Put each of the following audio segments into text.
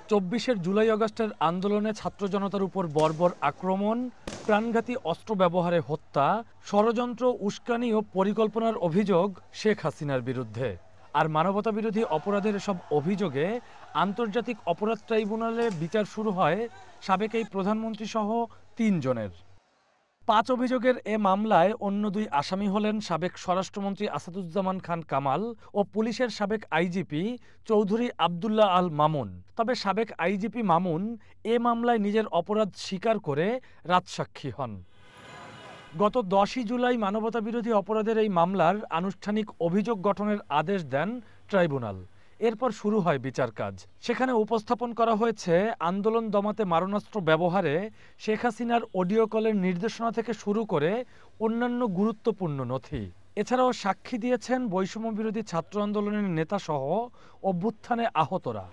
২৪ জুলাই আগস্টের আন্দোলনে ছাত্র জনতার উপর বর্বর আক্রমণ, প্রাণঘাতী অস্ত্র ব্যবহারে হত্যা, ষড়যন্ত্র, উস্কানি ও পরিকল্পনার অভিযোগ শেখ হাসিনার বিরুদ্ধে। আর মানবতাবিরোধী অপরাধের এসব অভিযোগে আন্তর্জাতিক অপরাধ ট্রাইব্যুনালে বিচার শুরু হয় সাবেক এই প্রধানমন্ত্রী সহ ৩ জনের। ৫ অভিযোগের এ মামলায় অন্য ২ আসামি হলেন সাবেক স্বরাষ্ট্রমন্ত্রী আসাদুজ্জামান খান কামাল ও পুলিশের সাবেক আইজিপি চৌধুরী আবদুল্লাহ আল মামুন। তবে সাবেক আইজিপি মামুন এ মামলায় নিজের অপরাধ স্বীকার করে রাজসাক্ষী হন। গত ১০ই জুলাই মানবতাবিরোধী অপরাধের এই মামলার আনুষ্ঠানিক অভিযোগ গঠনের আদেশ দেন ট্রাইব্যুনাল। এরপর শুরু হয় বিচার কাজ। সেখানে উপস্থাপন করা হয়েছে আন্দোলন দমাতে মারণাস্ত্র ব্যবহারে শেখ হাসিনার অডিও কলের নির্দেশনা থেকে শুরু করে অন্যান্য গুরুত্বপূর্ণ নথি। এছাড়াও সাক্ষী দিয়েছেন বৈষম্য বিরোধী ছাত্র আন্দোলনের নেতাসহ অভ্যুত্থানে আহতরা।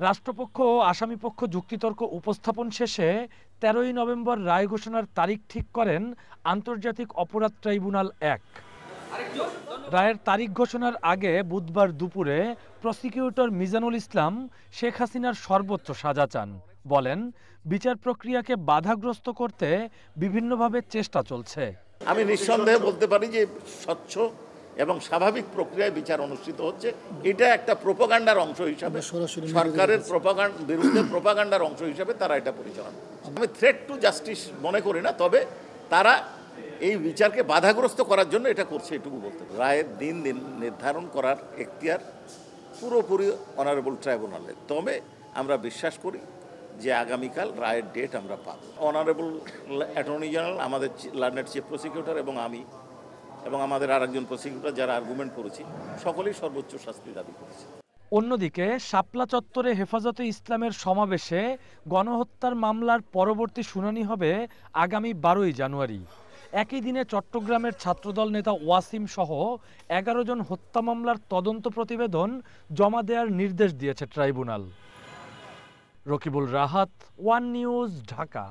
রাষ্ট্রপক্ষ ও আসামিপক্ষ যুক্তিতর্ক উপস্থাপন শেষে ১৩ই নভেম্বর রায় ঘোষণার তারিখ ঠিক করেন আন্তর্জাতিক অপরাধ ট্রাইব্যুনাল ১। রায়ের তারিখ ঘোষণার আগে বুধবার দুপুরে প্রসিকিউটর মিজানুল ইসলাম শেখ হাসিনার সর্বোচ্চ সাজা চান। বলেন, বিচার প্রক্রিয়াকে বাধাগ্রস্ত করতে বিভিন্নভাবে চেষ্টা চলছে। আমি নিঃসন্দেহে বলতে পারি যে স্বচ্ছ এবং স্বাভাবিক প্রক্রিয়ায় বিচার অনুষ্ঠিত হচ্ছে। এটা একটা প্রোপাগান্ডার অংশ হিসাবে, সরকারের বিরুদ্ধে প্রোপাগান্ডার অংশ হিসাবে তারা এটা পরিচালনা। আমি থ্রেট টু জাস্টিস মনে করি না, তবে তারা এই বিচারকে বাধাগ্রস্ত করার জন্য এটা করছে, এটুকু বলতে পারি। রায়ের দিন নির্ধারণ করার এখতিয়ার পুরোপুরি অনারেবল ট্রাইব্যুনালের। তবে আমরা বিশ্বাস করি যে আগামীকাল রায়ের ডেট আমরা পাব। অনারেবল অ্যাটর্নি জেনারেল, আমাদের লার্নেড চিফ প্রসিকিউটর এবং আমি এবং আমাদের আরেকজন প্রসিকিউটর যারা আর্গুমেন্ট করেছি, সকলেই সর্বোচ্চ শাস্তি দাবি করেছে। অন্যদিকে শাপলা চত্বরে হেফাজতে ইসলামের সমাবেশে গণহত্যার মামলার পরবর্তী শুনানি হবে আগামী ১২ই জানুয়ারি। একই দিনে চট্টগ্রামের ছাত্রদল নেতা ওয়াসিম সহ ১১ জন হত্যা মামলার তদন্ত প্রতিবেদন জমা দেওয়ার নির্দেশ দিয়েছে tribunal. Rakibul Rahat, one news, Dhaka.